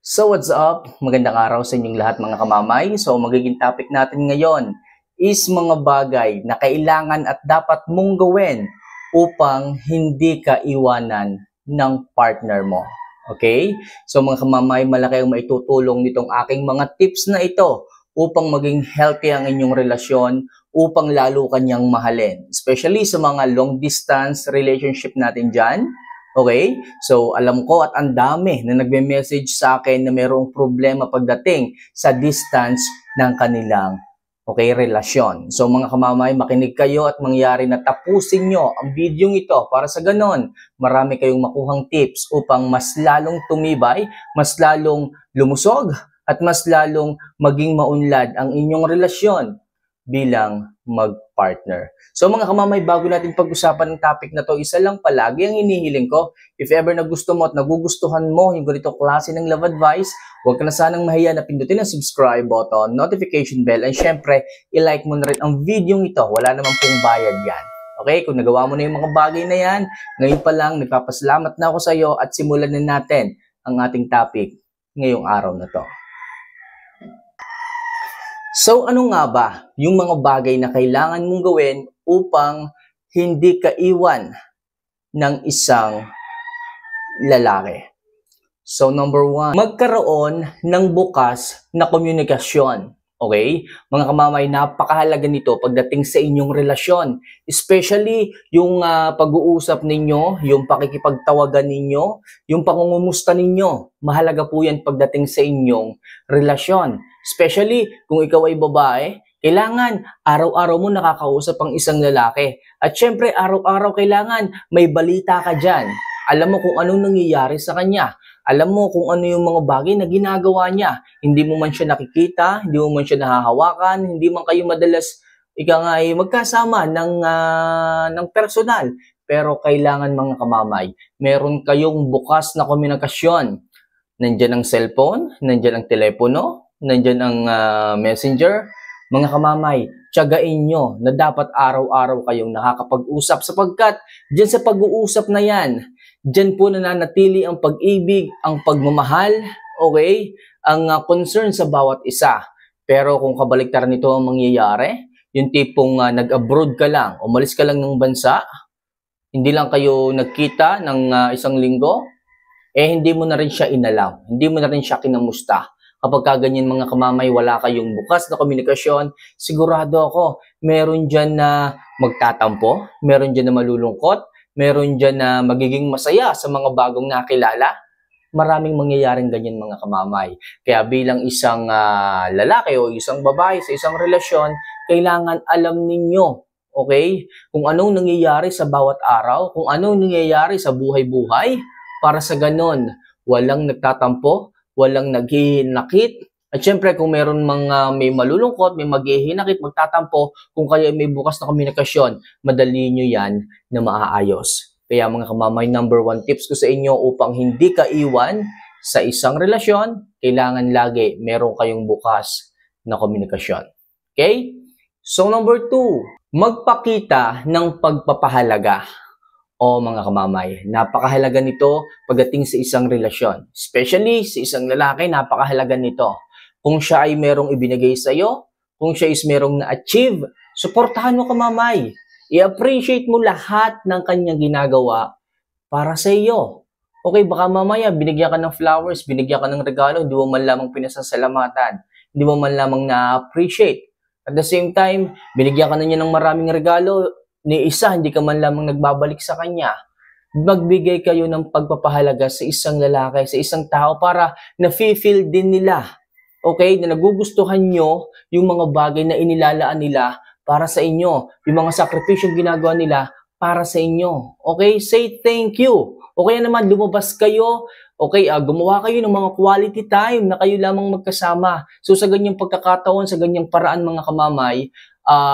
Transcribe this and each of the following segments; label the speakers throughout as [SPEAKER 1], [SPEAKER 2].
[SPEAKER 1] So what's up? Magandang araw sa inyong lahat mga kamamay. So magiging topic natin ngayon is mga bagay na kailangan at dapat mong gawin upang hindi ka iwanan ng partner mo. Okay? So mga kamamay, malaki ang maitutulong nitong aking mga tips na ito upang maging healthy ang inyong relasyon, upang lalo kanyang mahalin. Especially sa mga long distance relationship natin dyan. Okay? So, alam ko at ang dami na nagme-message sa akin na mayroong problema pagdating sa distance ng kanilang relasyon. So, mga kamamay, makinig kayo at mangyari na tapusin nyo ang video ito para sa ganon, marami kayong makuhang tips upang mas lalong tumibay, mas lalong lumusog, at mas lalong maging maunlad ang inyong relasyon bilang mag-partner. So mga kamamay, bago natin pag-usapan ng topic na to, isa lang palagi ang hinihiling ko. If ever na gusto mo at nagugustuhan mo yung ganito klase ng love advice, huwag ka na sanang mahiya na pindutin ang subscribe button, notification bell, and syempre, i-like mo na rin ang video ito. Wala naman pong bayad yan. Okay? Kung nagawa mo na yung mga bagay na yan, ngayon pa lang, nagpapasalamat na ako sa iyo at simulan na natin ang ating topic ngayong araw na to. So ano nga ba yung mga bagay na kailangan mong gawin upang hindi ka iwan ng isang lalaki? So number 1, magkaroon ng bukas na komunikasyon. Okay? Mga kamamay, napakahalaga nito pagdating sa inyong relasyon. Especially yung pag-uusap ninyo, yung pakikipagtawagan ninyo, yung pangungumusta ninyo. Mahalaga po yan pagdating sa inyong relasyon. Especially kung ikaw ay babae, kailangan araw-araw mo nakakausap ang isang lalaki. At syempre, araw-araw kailangan may balita ka dyan. Alam mo kung anong nangyayari sa kanya. Alam mo kung ano yung mga bagay na ginagawa niya. Hindi mo man siya nakikita, hindi mo man siya nahahawakan, hindi man kayo madalas ay magkasama ng personal. Pero kailangan mga kamamay, meron kayong bukas na komunikasyon. Nandyan ang cellphone, nandyan ang telepono, nandyan ang messenger. Mga kamamay, tiyagain nyo na dapat araw-araw kayong nakakapag-usap sapagkat dyan sa pag-uusap na yan, dyan po nananatili ang pag-ibig, ang pagmamahal, okay? Ang concern sa bawat isa. Pero kung kabaliktaran nito ang mangyayari, yung tipong nag-abroad ka lang, umalis ka lang ng bansa, hindi lang kayo nagkita ng isang linggo, hindi mo na rin siya inalaw, hindi mo na rin siya kinamusta. Kapag ganyan mga kamamay, wala kayong bukas na komunikasyon, sigurado ako, meron dyan na magtatampo, meron dyan na malulungkot, meron dyan na magiging masaya sa mga bagong nakilala. Maraming mangyayaring ganyan mga kamamay. Kaya bilang isang lalaki o isang babae sa isang relasyon, kailangan alam ninyo, okay, kung anong nangyayari sa bawat araw, kung anong nangyayari sa buhay-buhay, para sa ganon, walang nagtatampo, walang naghihinakit. At syempre, kung meron may malulungkot, may maghihinakit, magtatampo, kung kayo may bukas na komunikasyon, madali nyo yan na maaayos. Kaya mga kamamay, number 1 tips ko sa inyo upang hindi ka iwan sa isang relasyon, kailangan lagi meron kayong bukas na komunikasyon. Okay? So number 2, magpakita ng pagpapahalaga. O mga kamamay, napakahalaga nito pagdating sa isang relasyon. Especially sa isang lalaki, napakahalaga nito. Kung siya ay merong ibinigay sa iyo, kung siya is merong na-achieve, suportahan mo kamamay. I-appreciate mo lahat ng kanyang ginagawa para sa iyo. Okay, baka mamaya binigyan ka ng flowers, binigyan ka ng regalo, hindi mo man lamang pinasasalamatan, hindi mo man lamang na-appreciate. At the same time, binigyan ka na niya ng maraming regalo, ni isa, hindi ka man lamang nagbabalik sa kanya. Magbigay kayo ng pagpapahalaga sa isang lalaki, sa isang tao para na-feel din nila. Okay? Na nagugustuhan nyo yung mga bagay na inilalaan nila para sa inyo. Yung mga sakripisyong ginagawa nila para sa inyo. Okay? Say thank you. O kaya naman, lumabas kayo. Okay, gumawa kayo ng mga quality time na kayo lamang magkasama. So sa ganyang pagkakataon, sa ganyang paraan mga kamamay,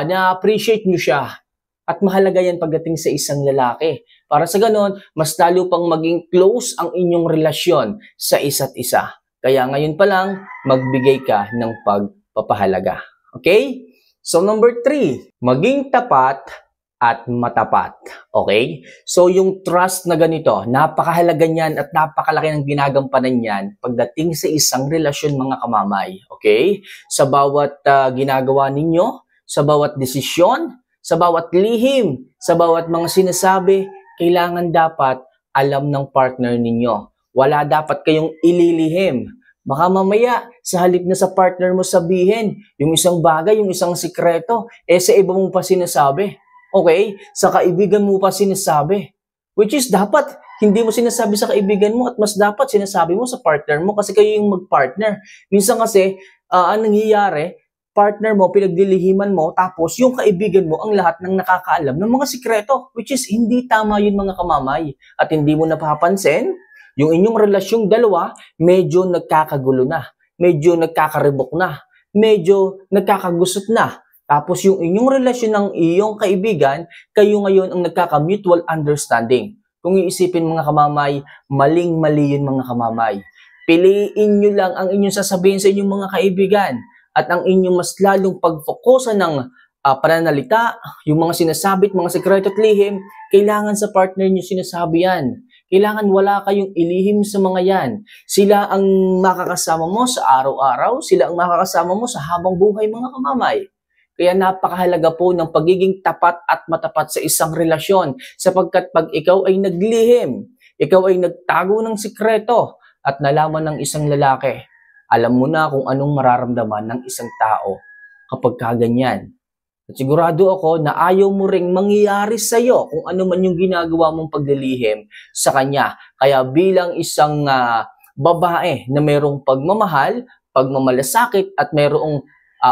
[SPEAKER 1] na-appreciate nyo siya. At mahalaga yan pagdating sa isang lalaki. Para sa ganon, mas lalo pang maging close ang inyong relasyon sa isa't isa. Kaya ngayon pa lang, magbigay ka ng pagpapahalaga. Okay? So number 3, maging tapat at matapat. Okay? So yung trust na ganito, napakahalaga niyan at napakalaki ng ginagampanan niyan pagdating sa isang relasyon mga kamamay. Okay? Sa bawat ginagawa ninyo, sa bawat desisyon, sa bawat lihim, sa bawat mga sinasabi, kailangan dapat alam ng partner ninyo. Wala dapat kayong ililihim. Baka mamaya, sa halip na sa partner mo sabihin, yung isang bagay, yung isang sikreto, sa iba mo pa sinasabi. Okay? Sa kaibigan mo pa sinasabi. Which is dapat, hindi mo sinasabi sa kaibigan mo at mas dapat sinasabi mo sa partner mo kasi kayo yung mag-partner. Minsan kasi, ang nangyayari, partner mo, pinaglilihiman mo, tapos yung kaibigan mo ang lahat ng nakakaalam ng mga sikreto. Which is, hindi tama yun mga kamamay. At hindi mo napapansin, yung inyong relasyong dalawa, medyo nagkakagulo na, medyo nagkakaribok na, medyo nagkakagusot na. Tapos yung inyong relasyon ng iyong kaibigan, kayo ngayon ang nagkaka-mutual understanding. Kung iisipin mga kamamay, maling-mali yun mga kamamay. Piliin nyo lang ang inyong sasabihin sa inyong mga kaibigan at ang inyong mas lalong pagfokusan ng pananalita, yung mga sinasabit, mga sekreto at lihim, kailangan sa partner nyo sinasabi yan. Kailangan wala kayong ilihim sa mga yan. Sila ang makakasama mo sa araw-araw, sila ang makakasama mo sa habang buhay mga kamamay. Kaya napakahalaga po ng pagiging tapat at matapat sa isang relasyon sapagkat pag ikaw ay naglihim, ikaw ay nagtago ng sikreto at nalaman ng isang lalaki, alam mo na kung anong mararamdaman ng isang tao kapag kaganyan. At sigurado ako na ayaw mo ring mangyayari sa iyo kung ano man yung ginagawa mong paglilihim sa kanya. Kaya bilang isang babae na mayroong pagmamahal, pagmamalasakit at mayroong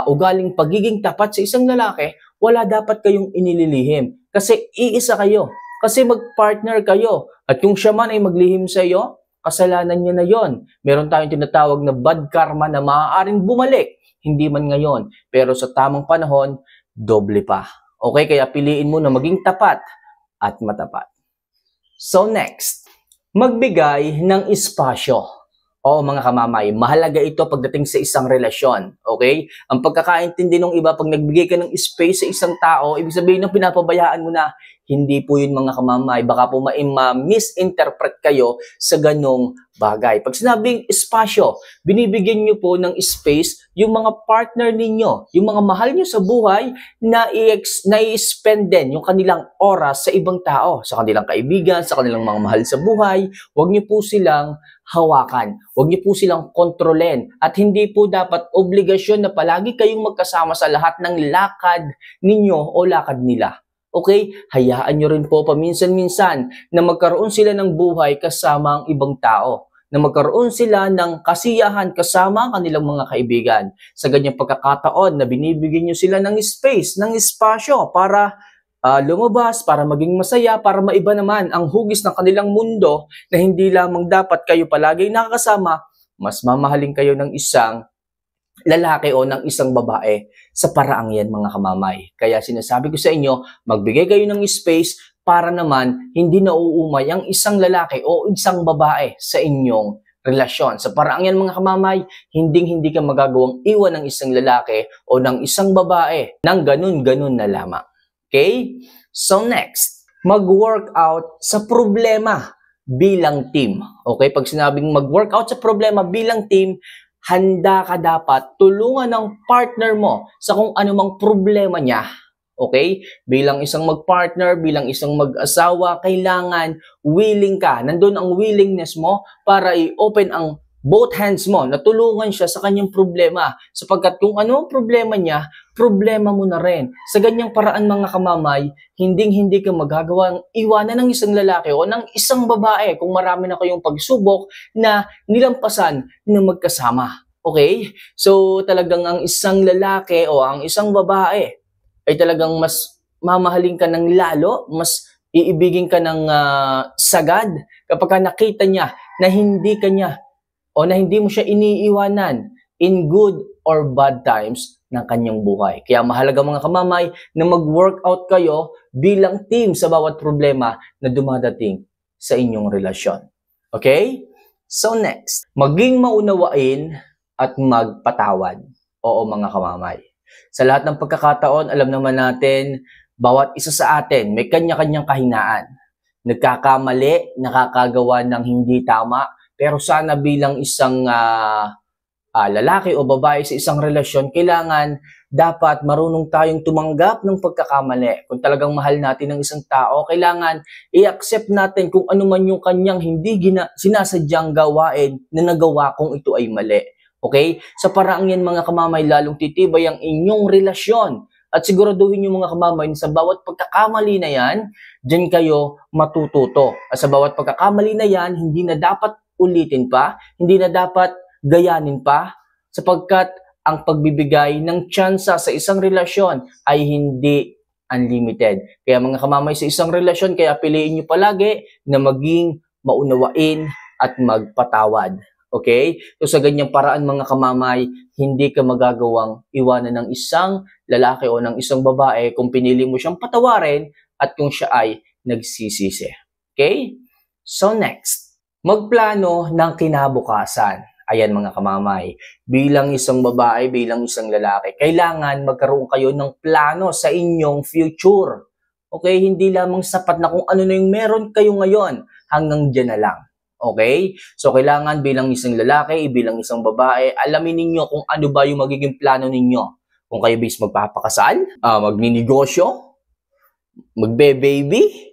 [SPEAKER 1] ugaling pagiging tapat sa isang lalaki, wala dapat kayong inililihim. Kasi iisa kayo. Kasi mag-partner kayo. At kung siya man ay maglihim sa iyo, kasalanan niya na yon. Meron tayong tinatawag na bad karma na maaaring bumalik. Hindi man ngayon. Pero sa tamang panahon, doble pa. Okay, kaya piliin mo na maging tapat at matapat. So next, magbigay ng espasyo. Oo mga kamamay, mahalaga ito pagdating sa isang relasyon. Okay? Ang pagkakaintindi ng iba, pag nagbigay ka ng space sa isang tao, ibig sabihin ng pinapabayaan mo na, hindi po yun mga kamamay. Baka po ma-misinterpret kayo sa ganong bagay. Pag sinabing espasyo, binibigyan nyo po ng space yung mga partner ninyo, yung mga mahal nyo sa buhay na i-spend din yung kanilang oras sa ibang tao, sa kanilang kaibigan, sa kanilang mga mahal sa buhay. Huwag nyo po silang hawakan. Huwag niyo po silang kontrolin. At hindi po dapat obligasyon na palagi kayong magkasama sa lahat ng lakad ninyo o lakad nila. Okay? Hayaan nyo rin po paminsan-minsan na magkaroon sila ng buhay kasama ang ibang tao. Na magkaroon sila ng kasiyahan kasama ang kanilang mga kaibigan. Sa ganyang pagkakataon na binibigyan nyo sila ng space, ng espasyo para lumabas, para maging masaya, para maiba naman ang hugis ng kanilang mundo na hindi lamang dapat kayo palagi nakakasama, mas mamahalin kayo ng isang lalaki o ng isang babae sa paraang yan mga kamamay. Kaya sinasabi ko sa inyo, magbigay kayo ng space para naman hindi nauumay ang isang lalaki o isang babae sa inyong relasyon. Sa paraang yan mga kamamay, hindi ka magagawang iwan ng isang lalaki o ng isang babae ng ganun-ganun na lamang. Okay? So next, mag-workout sa problema bilang team. Okay? Pag sinabing mag-workout sa problema bilang team, handa ka dapat tulungan ng partner mo sa kung anumang problema niya. Okay? Bilang isang mag-partner, bilang isang mag-asawa, kailangan willing ka. Nandun ang willingness mo para i-open ang both hands mo, na tulungan siya sa kanyang problema. Sapagkat kung ano ang problema niya, problema mo na rin. Sa ganyang paraan mga kamamay, hindi ka magagawang iwanan ng isang lalaki o ng isang babae kung marami na kayong pagsubok na nilampasan na magkasama. Okay? So talagang ang isang lalaki o ang isang babae ay talagang mas mamahalin ka ng lalo, mas iibigin ka ng sagad kapag nakita niya na hindi ka niya o na hindi mo siya iniiwanan in good or bad times ng kanyang buhay. Kaya mahalaga mga kamamay na mag-workout kayo bilang team sa bawat problema na dumadating sa inyong relasyon. Okay? So next, maging maunawain at magpatawad. Oo mga kamamay. Sa lahat ng pagkakataon, alam naman natin, Bawat isa sa atin may kanya-kanyang kahinaan. Nagkakamali, nakakagawa ng hindi tama, pero sana bilang isang lalaki o babae sa isang relasyon, kailangan dapat marunong tayong tumanggap ng pagkakamali. Kung talagang mahal natin ang isang tao, kailangan i-accept natin kung ano man yung kanyang hindi sinasadyang gawain na nagawa kung ito ay mali. Okay? Sa paraang yan mga kamamay, lalong titibay ang inyong relasyon. At siguraduhin nyo mga kamamay na sa bawat pagkakamali na yan, dyan kayo matututo. At sa bawat pagkakamali na yan, hindi na dapat ulitin pa, hindi na dapat gayanin pa, sapagkat ang pagbibigay ng tsansa sa isang relasyon ay hindi unlimited. Kaya mga kamamay, sa isang relasyon, kaya piliin nyo palagi na maging maunawain at magpatawad. Okay? So sa ganyang paraan mga kamamay, hindi ka magagawang iwanan ng isang lalaki o ng isang babae kung pinili mo siyang patawarin at kung siya ay nagsisisi. Okay? So next, magplano ng kinabukasan. Ayan mga kamamay, bilang isang babae, bilang isang lalaki, kailangan magkaroon kayo ng plano sa inyong future. Okay? Hindi lamang sapat na kung ano na yung meron kayo ngayon, hanggang dyan na lang. Okay? So, kailangan bilang isang lalaki, bilang isang babae, alamin ninyo kung ano ba yung magiging plano ninyo. Kung kayo ba is magpapakasal, magninegosyo, magbe-baby,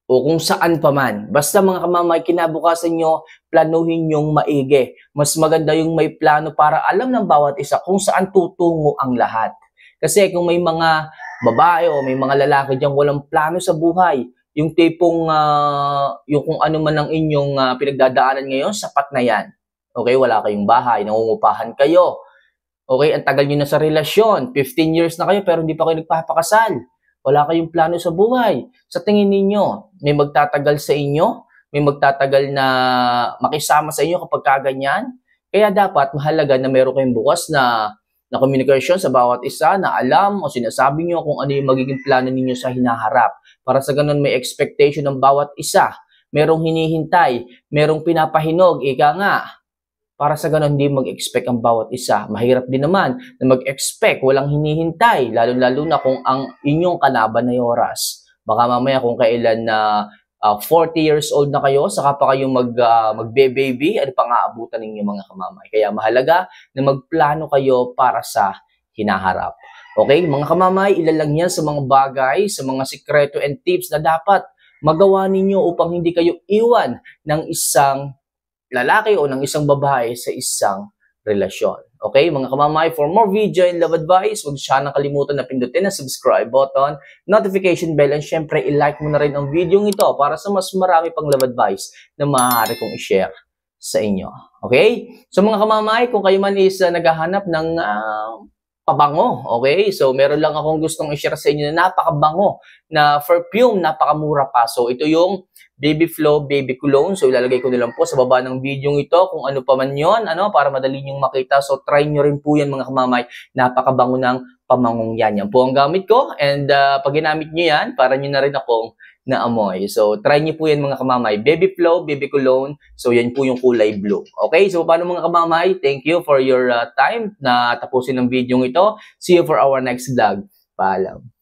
[SPEAKER 1] o kung saan pa man. Basta mga kamamay, kinabukasan nyo, planuhin nyong maigi. Mas maganda yung may plano para alam ng bawat isa kung saan tutungo ang lahat. Kasi kung may mga babae o may mga lalaki dyan walang plano sa buhay, yung tipong, yung kung ano man ang inyong pinagdadaanan ngayon, sapat na yan. Okay, wala kayong bahay, nangungupahan kayo. Okay, ang tagal nyo na sa relasyon, 15 years na kayo pero hindi pa kayo nagpapakasal. Wala kayong plano sa buhay. Sa tingin ninyo, may magtatagal sa inyo? May magtatagal na makisama sa inyo kapag kaganyan? Kaya dapat mahalaga na meron kayong bukas na communication sa bawat isa, na alam o sinasabi nyo kung ano yung magiging plano ninyo sa hinaharap. Para sa ganun may expectation ng bawat isa. Merong hinihintay, merong pinapahinog, ika nga. Para sa ganun hindi mag-expect ang bawat isa. Mahirap din naman na mag-expect, walang hinihintay, lalo-lalo na kung ang inyong kalaban ay oras. Baka mamaya kung kailan na 40 years old na kayo, saka pa kayong magbe-baby, ano pang aabutan ninyo mga kamamay. Kaya mahalaga na magplano kayo para sa hinaharap. Okay, mga kamamay, ilan lang yan sa mga bagay, sa mga sikreto and tips na dapat magawa ninyo upang hindi kayo iwan ng isang lalaki o ng isang babae sa isang relasyon. Okay, mga kamamay, for more video and love advice, huwag siya kalimutan na pindutin ang subscribe button, notification bell, and syempre, i-like mo na rin ang video ito para sa mas marami pang love advice na maaari kong i-share sa inyo. Okay? So mga kamamay, kung kayo man is naghahanap ng pabango, okay? So meron lang akong gustong i-share sa inyo na napakabango na perfume, napakamura pa. So ito yung Baby Flow Baby Cologne. So ilalagay ko na lang po sa baba ng video ito kung ano pa man yon, para madali nyong makita. So try nyo rin po yan mga kamamay. Napakabango ng pamangong yan. Yan po ang gamit ko. And pag ginamit nyo yan, para nyo na rin akong naamoy. So try nyo po yan mga kamamay. Baby Flow Baby Cologne. So yan po yung kulay blue. Okay, so paano mga kamamay? Thank you for your time na tapusin ng video ito. See you for our next vlog. Paalam.